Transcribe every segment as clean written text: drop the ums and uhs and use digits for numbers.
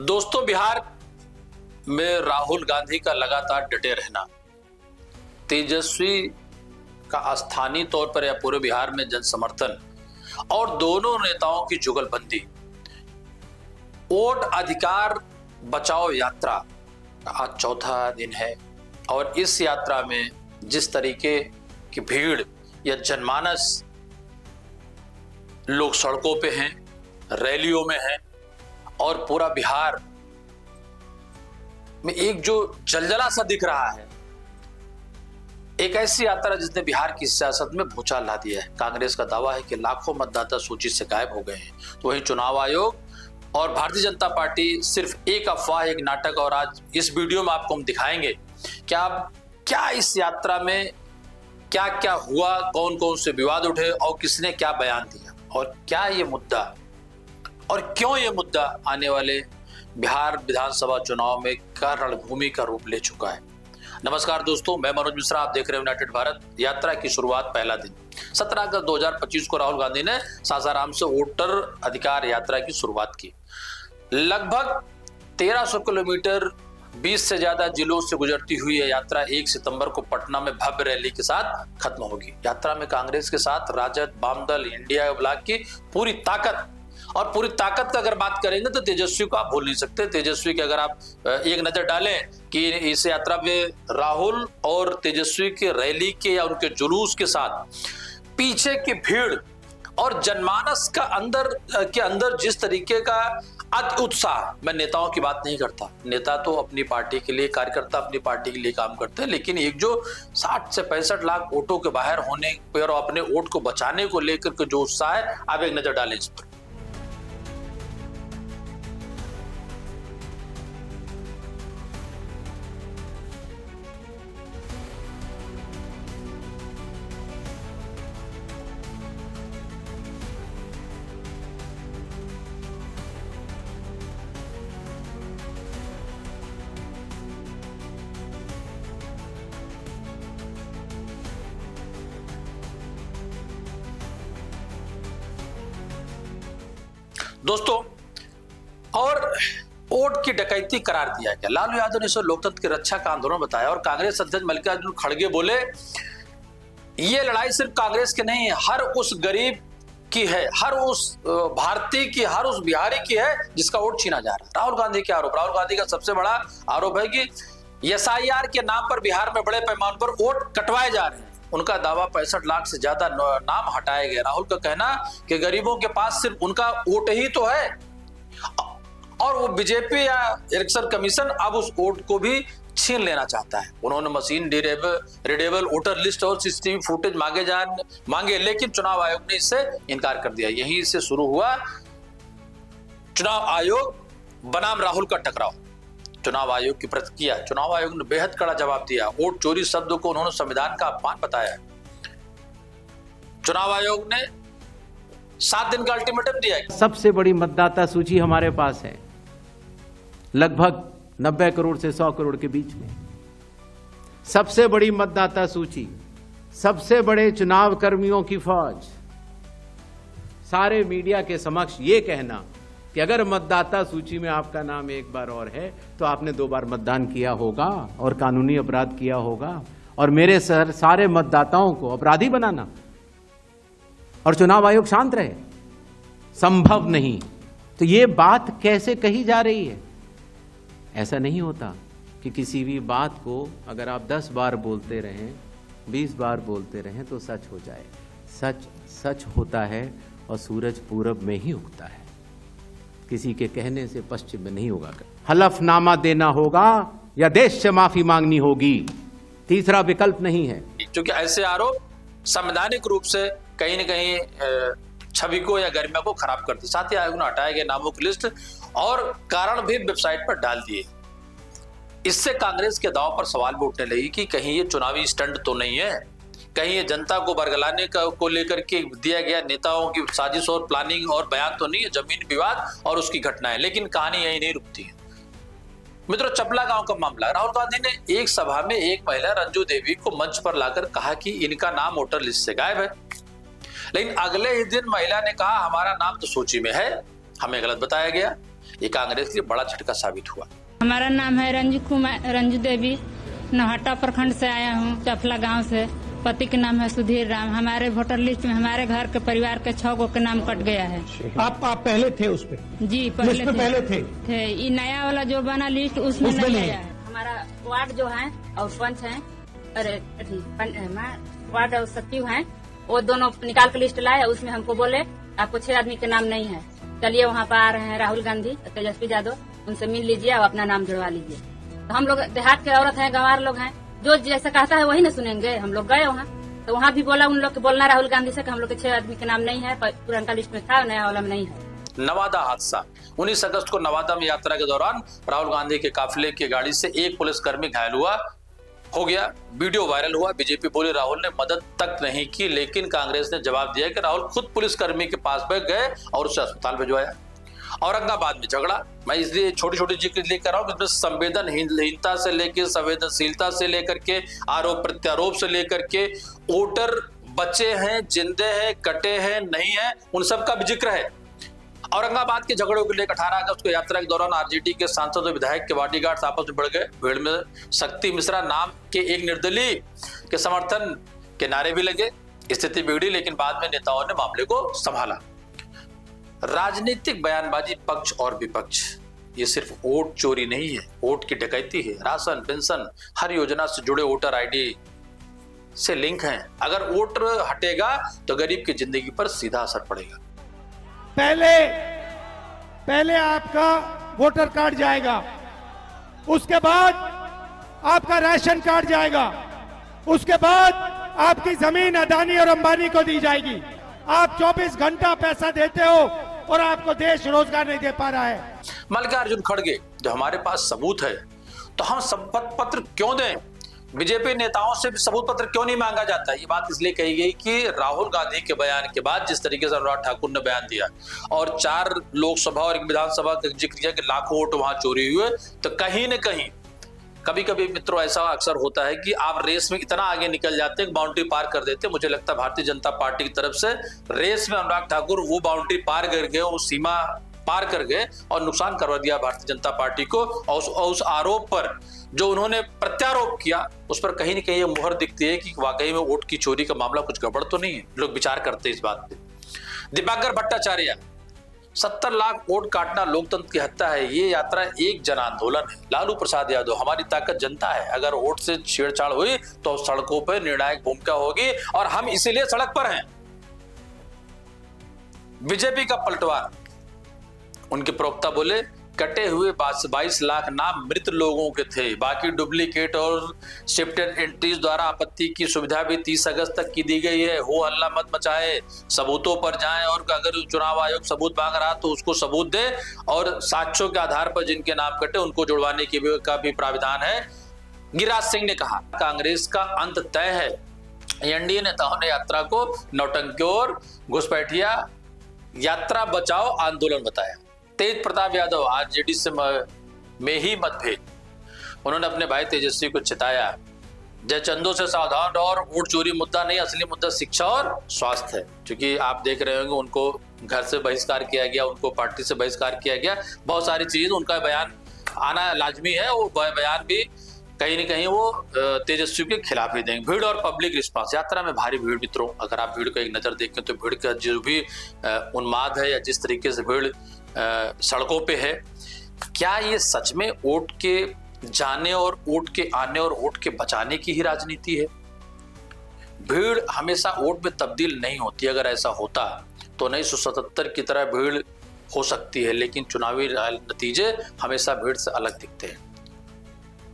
दोस्तों, बिहार में राहुल गांधी का लगातार डटे रहना, तेजस्वी का स्थानीय तौर पर या पूरे बिहार में जन समर्थन और दोनों नेताओं की जुगलबंदी, वोट अधिकार बचाओ यात्रा आज चौथा दिन है और इस यात्रा में जिस तरीके की भीड़ या जनमानस, लोग सड़कों पे हैं, रैलियों में हैं और पूरा बिहार में एक जो जलजला सा दिख रहा है, एक ऐसी यात्रा जिसने बिहार की सियासत में भूचाल ला दिया है। कांग्रेस का दावा है कि लाखों मतदाता सूची से गायब हो गए हैं, तो वहीं चुनाव आयोग और भारतीय जनता पार्टी सिर्फ एक अफवाह, एक नाटक। और आज इस वीडियो में आपको हम दिखाएंगे क्या इस यात्रा में क्या क्या हुआ, कौन कौन से विवाद उठे और किसने क्या बयान दिया और क्या ये मुद्दा और क्यों ये मुद्दा आने वाले बिहार विधानसभा चुनाव में क्या रणभूमि का रूप ले चुका है। नमस्कार दोस्तों, मैं मनोज मिश्रा, आप देख रहे हैं यूनाइटेड भारत। यात्रा की शुरुआत पहला दिन 17 अगस्त 2025 को राहुल गांधी ने सासाराम से वोटर अधिकार यात्रा की शुरुआत की। लगभग 1300 किलोमीटर 20 से ज्यादा जिलों से गुजरती हुई यह यात्रा 1 सितंबर को पटना में भव्य रैली के साथ खत्म होगी। यात्रा में कांग्रेस के साथ राजद, वामदल, इंडिया ब्लॉक की पूरी ताकत, और पूरी ताकत का अगर बात करेंगे तो तेजस्वी को आप भूल नहीं सकते। तेजस्वी की अगर आप एक नजर डालें कि इस यात्रा में राहुल और तेजस्वी के रैली के या उनके जुलूस के साथ पीछे की भीड़ और जनमानस का अंदर जिस तरीके का अति उत्साह, मैं नेताओं की बात नहीं करता, नेता तो अपनी पार्टी के लिए, कार्यकर्ता अपनी पार्टी के लिए काम करते हैं, लेकिन एक जो 60 से 65 लाख वोटों के बाहर होने पर और अपने वोट को बचाने को लेकर के जो उत्साह है, आप एक नजर डालें इस पर। दोस्तों, और वोट की डकैती करार दिया गया। लालू यादव ने इसे लोकतंत्र की रक्षा का आंदोलन बताया और कांग्रेस अध्यक्ष मल्लिकार्जुन खड़गे बोले ये लड़ाई सिर्फ कांग्रेस की नहीं है, हर उस गरीब की है, हर उस भारतीय की, हर उस बिहारी की है जिसका वोट छीना जा रहा है। राहुल गांधी के आरोप, राहुल गांधी का सबसे बड़ा आरोप है कि एसआईआर के नाम पर बिहार में बड़े पैमाने पर वोट कटवाए जा रहे हैं। उनका दावा 65 लाख से ज्यादा नाम हटाए गए। राहुल का कहना कि गरीबों के पास सिर्फ उनका वोट ही तो है और वो बीजेपी या इलेक्शन कमीशन अब उस वोट को भी छीन लेना चाहता है। उन्होंने मशीन रीडेबल वोटर लिस्ट और सीसीटीवी फुटेज मांगे, लेकिन चुनाव आयोग ने इससे इनकार कर दिया। यहीं से शुरू हुआ चुनाव आयोग बनाम राहुल का टकराव। चुनाव आयोग की प्रतिक्रिया, चुनाव आयोग ने बेहद कड़ा जवाब दिया। वोट चोरी शब्द को उन्होंने संविधान का अपमान बताया। चुनाव आयोग ने 7 दिन का अल्टीमेटम दिया। सबसे बड़ी मतदाता सूची हमारे पास है, लगभग 90 करोड़ से 100 करोड़ के बीच में। सबसे बड़ी मतदाता सूची, सबसे बड़े चुनाव कर्मियों की फौज, सारे मीडिया के समक्ष ये कहना कि अगर मतदाता सूची में आपका नाम एक बार और है तो आपने 2 बार मतदान किया होगा और कानूनी अपराध किया होगा, और मेरे सारे मतदाताओं को अपराधी बनाना और चुनाव आयोग शांत रहे, संभव नहीं। तो ये बात कैसे कही जा रही है? ऐसा नहीं होता कि किसी भी बात को अगर आप 10 बार बोलते रहें, 20 बार बोलते रहें तो सच हो जाए। सच सच होता है और सूरज पूरब में ही उगता है, किसी के कहने से पश्चिम में नहीं होगा। हलफनामा देना होगा या देश से माफी मांगनी होगी, तीसरा विकल्प नहीं है। क्योंकि ऐसे आरोप संवैधानिक रूप से कहीं न कहीं छवि को या गरिमा को खराब करते। साथ ही आयोग ने हटाए गए नामों की लिस्ट और कारण भी वेबसाइट पर डाल दिए। इससे कांग्रेस के दाव पर सवाल भी उठने लगी कि कहीं ये चुनावी स्टंट तो नहीं है, कहीं ये जनता को बरगलाने को लेकर के दिया गया नेताओं की साजिश और प्लानिंग और बयान तो नहीं है, जमीन विवाद और उसकी घटनाएं। लेकिन कहानी यही नहीं रुकती है मित्रों। चपला गांव का मामला, राहुल गांधी ने एक सभा में एक महिला रंजू देवी को मंच पर लाकर कहा कि इनका नाम वोटर लिस्ट से गायब है, लेकिन अगले ही दिन महिला ने कहा हमारा नाम तो सूची में है, हमें गलत बताया गया। ये कांग्रेस के लिए बड़ा झटका साबित हुआ। हमारा नाम है रंजू देवी, नौहट्टा प्रखंड से आया हूँ, चफला गांव से। पति के नाम है सुधीर राम। हमारे वोटर लिस्ट में हमारे घर के परिवार के 6 गो के नाम कट गया है। आप पहले थे उस पे? जी पहले थे। ये नया वाला जो बना लिस्ट उसमें नहीं आया है। हमारा वार्ड जो है और पंच है, अरे वार्ड और सचिव है, वो दोनों निकाल के लिस्ट लाए। उसमें हमको बोले आपको 6 आदमी के नाम नहीं है, चलिए वहाँ पर आ रहे हैं राहुल गांधी, तेजस्वी यादव, उनसे मिल लीजिए और अपना नाम जुड़वा लीजिए। तो हम लोग देहात के औरत हैं, गंवार लोग हैं, जो जैसे कहता है वही ना सुनेंगे। हम लोग गए वहाँ, तो वहाँ भी बोला उन लोग के बोलना राहुल गांधी से कि हम लोग के 6 आदमी के नाम नहीं है, पुराना लिस्ट में था, नया वाला में नहीं है। नवादा हादसा 19 अगस्त को नवादा में यात्रा के दौरान राहुल गांधी के काफिले की गाड़ी से एक पुलिसकर्मी घायल हो गया। वीडियो वायरल हुआ। बीजेपी बोली राहुल ने मदद तक नहीं की, लेकिन कांग्रेस ने जवाब दिया कि राहुल खुद पुलिसकर्मी के पास गए और उसे अस्पताल भिजवाया। औरंगाबाद में झगड़ा, मैं इसलिए छोटी छोटी जिक्र लेकर रहा हूं कि संवेदनहीनता से लेकर संवेदनशीलता से लेकर के आरोप प्रत्यारोप से लेकर के वोटर बचे हैं, जिंदे हैं, कटे हैं, नहीं है, उन सब का भी जिक्र है। औरंगाबाद के झगड़ों को लेकर 18 अगस्त को यात्रा के दौरान आरजेडी के सांसद और विधायक के बॉडीगार्ड्स आपस में बढ़ गए। भीड़ में शक्ति मिश्रा नाम के एक निर्दलीय के समर्थन के नारे भी लगे। स्थिति बिगड़ी, लेकिन बाद में नेताओं ने मामले को संभाला। राजनीतिक बयानबाजी पक्ष और विपक्ष, ये सिर्फ वोट चोरी नहीं है, वोट की डकैती है। राशन, पेंशन, हर योजना से जुड़े वोटर आईडी से लिंक हैं। अगर वोट हटेगा तो गरीब की जिंदगी पर सीधा असर पड़ेगा। पहले आपका वोटर कार्ड जाएगा, उसके बाद आपका राशन कार्ड जाएगा, उसके बाद आपकी जमीन अदानी और अंबानी को दी जाएगी। आप 24 घंटा पैसा देते हो और आपको देश रोजगार नहीं दे पा रहा है। मल्लिकार्जुन खड़गे, जो हमारे पास सबूत है तो हम शपथ पत्र क्यों दें? बीजेपी नेताओं से भी सबूत पत्र क्यों नहीं मांगा जाता? ये बात इसलिए कही गई कि राहुल गांधी के बयान के बाद जिस तरीके से अनुराग ठाकुर ने बयान दिया और 4 लोकसभा और 1 विधानसभा का जिक्र किया कि लाखों वोट वहां चोरी हुए, तो कहीं न कहीं कभी कभी मित्रों ऐसा अक्सर होता है कि आप रेस में इतना आगे निकल जाते हैं, बाउंड्री पार कर देते हैं। मुझे लगता है भारतीय जनता पार्टी की तरफ से रेस में अनुराग ठाकुर वो बाउंड्री पार कर गए, वो सीमा पार कर गए और नुकसान करवा दिया भारतीय जनता पार्टी को। और उस आरोप पर जो उन्होंने प्रत्यारोप किया, उस पर कहीं न कहीं ये मुहर दिखती है कि वाकई में वोट की चोरी का मामला कुछ गड़बड़ तो नहीं है। लोग विचार करते हैं इस बात पे। दीपांकर भट्टाचार्य, 70 लाख वोट काटना लोकतंत्र की हत्या है, ये यात्रा एक जन आंदोलन है। लालू प्रसाद यादव, हमारी ताकत जनता है, अगर वोट से छेड़छाड़ हुई तो सड़कों पर निर्णायक भूमिका होगी और हम इसीलिए सड़क पर हैं। बीजेपी का पलटवार, उनके प्रवक्ता बोले कटे हुए 22 लाख नाम मृत लोगों के थे, बाकी डुप्लीकेट और शिफ्टेड एंट्रीज द्वारा आपत्ति की सुविधा भी 30 अगस्त तक की दी गई है। हो हल्ला मत मचाए, सबूतों पर जाएं और अगर चुनाव आयोग सबूत मांग रहा तो उसको सबूत दे और साक्ष्यों के आधार पर जिनके नाम कटे उनको जुड़वाने का भी प्राविधान है। गिरिराज सिंह ने कहा कांग्रेस का अंत तय है। एनडीए नेताओं ने यात्रा को नौटंकी और घुसपैठिया यात्रा बचाओ आंदोलन बताया। तेज प्रताप यादव, आरजेडी से में ही मतभेद, उन्होंने अपने भाई तेजस्वी को चिताया। जयचंदो से सावधान और वोट चोरी मुद्दा नहीं, असली मुद्दा शिक्षा और स्वास्थ्य है। क्योंकि आप देख रहे होंगे उनको घर से बहिष्कार किया गया, उनको पार्टी से बहिष्कार किया गया, बहुत सारी चीज, उनका बयान आना लाजमी है। वो बयान भी कहीं न कहीं वो तेजस्वी के खिलाफ ही देंगे। भीड़ और पब्लिक रिस्पांस, यात्रा में भारी भीड़ मित्रों, अगर आप भीड़ को एक नजर देखें तो भीड़ का जो भी उन्माद है या जिस तरीके से भीड़ सड़कों पे है, क्या ये सच में वोट के जाने और वोट के आने और वोट के बचाने की ही राजनीति है? भीड़ हमेशा वोट में तब्दील नहीं होती। अगर ऐसा होता तो 1977 की तरह भीड़ हो सकती है, लेकिन चुनावी नतीजे हमेशा भीड़ से अलग दिखते हैं।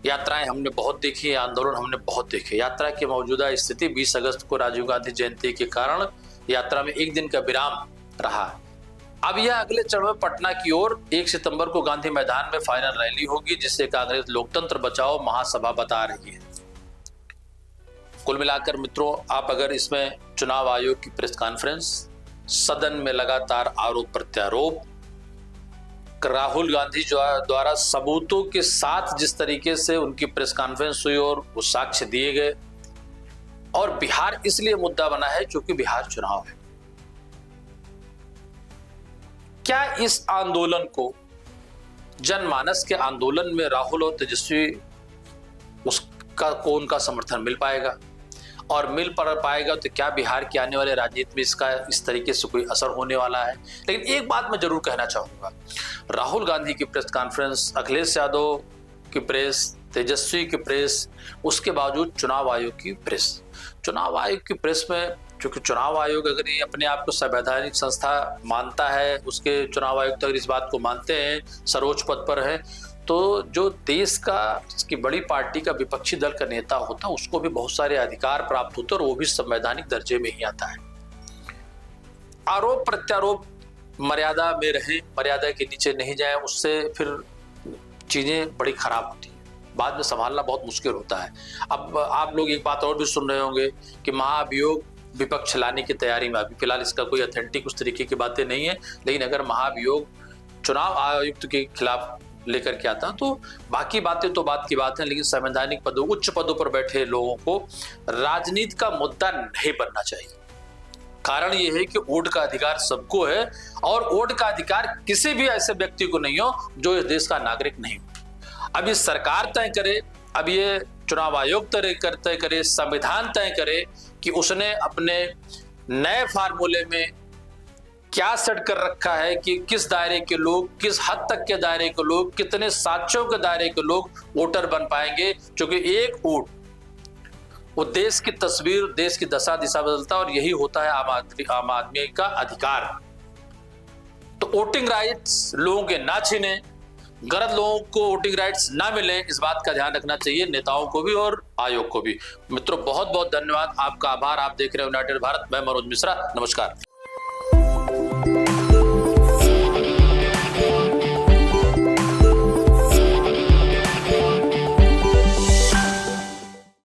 यात्राएं हमने बहुत देखी, आंदोलन हमने बहुत देखे। यात्रा की मौजूदा स्थिति 20 अगस्त को राजीव गांधी जयंती के कारण यात्रा में एक दिन का विराम रहा। अब यह अगले चरण में पटना की ओर 1 सितंबर को गांधी मैदान में फाइनल रैली होगी, जिसे कांग्रेस लोकतंत्र बचाओ महासभा बता रही है। कुल मिलाकर मित्रों, आप अगर इसमें चुनाव आयोग की प्रेस कॉन्फ्रेंस, सदन में लगातार आरोप प्रत्यारोप, राहुल गांधी द्वारा सबूतों के साथ जिस तरीके से उनकी प्रेस कॉन्फ्रेंस हुई और वो साक्ष्य दिए गए, और बिहार इसलिए मुद्दा बना है क्योंकि बिहार चुनाव है। क्या इस आंदोलन को जनमानस के आंदोलन में राहुल और तेजस्वी उसका को उनका समर्थन मिल पाएगा, और मिल पाएगा तो क्या बिहार की आने वाले राजनीति में इसका इस तरीके से कोई असर होने वाला है। लेकिन एक बात मैं जरूर कहना चाहूंगा, राहुल गांधी की प्रेस कॉन्फ्रेंस, अखिलेश यादव की प्रेस, तेजस्वी की प्रेस, उसके बावजूद चुनाव आयोग की प्रेस, चुनाव आयोग की प्रेस में, क्योंकि चुनाव आयोग अगर ये अपने आप को संवैधानिक संस्था मानता है, उसके चुनाव आयुक्त अगर इस बात को मानते हैं, सर्वोच्च पद पर है, तो जो देश का की बड़ी पार्टी का विपक्षी दल का नेता होता है उसको भी बहुत सारे अधिकार प्राप्त होते हैं, और वो भी संवैधानिक दर्जे में ही आता है। आरोप प्रत्यारोप मर्यादा में रहे, मर्यादा के नीचे नहीं जाए, उससे फिर चीजें बड़ी खराब होती हैं, बाद में संभालना बहुत मुश्किल होता है। अब आप लोग एक बात और भी सुन रहे होंगे कि महाभियोग विपक्ष लाने की तैयारी में, अभी फिलहाल इसका कोई ऑथेंटिक उस तरीके की बातें नहीं है, लेकिन अगर महाभियोग चुनाव आयुक्त के खिलाफ लेकर के आता तो बाकी बातें तो बात की बात है, लेकिन संवैधानिक पदों, उच्च पदों पर बैठे लोगों को राजनीति का मुद्दा नहीं बनना चाहिए। कारण यह है कि वोट का अधिकार सबको है, और वोट का अधिकार किसी भी ऐसे व्यक्ति को नहीं हो जो इस देश का नागरिक नहीं हो। अब ये सरकार तय करे, अब ये चुनाव आयोग तय करे, संविधान तय करे कि उसने अपने नए फार्मूले में क्या सेट कर रखा है कि किस दायरे के लोग, किस हद तक के दायरे के लोग, कितने साथियों के दायरे के लोग वोटर बन पाएंगे, क्योंकि एक वोट वो देश की तस्वीर, देश की दशा दिशा बदलता है, और यही होता है आम आदमी का अधिकार। तो वोटिंग राइट्स लोगों के ना छीने, गलत लोगों को वोटिंग राइट्स ना मिले, इस बात का ध्यान रखना चाहिए नेताओं को भी और आयोग को भी। मित्रों, बहुत बहुत धन्यवाद, आपका आभार। आप देख रहे हो यूनाइटेड भारत, मैं मनोज मिश्रा, नमस्कार।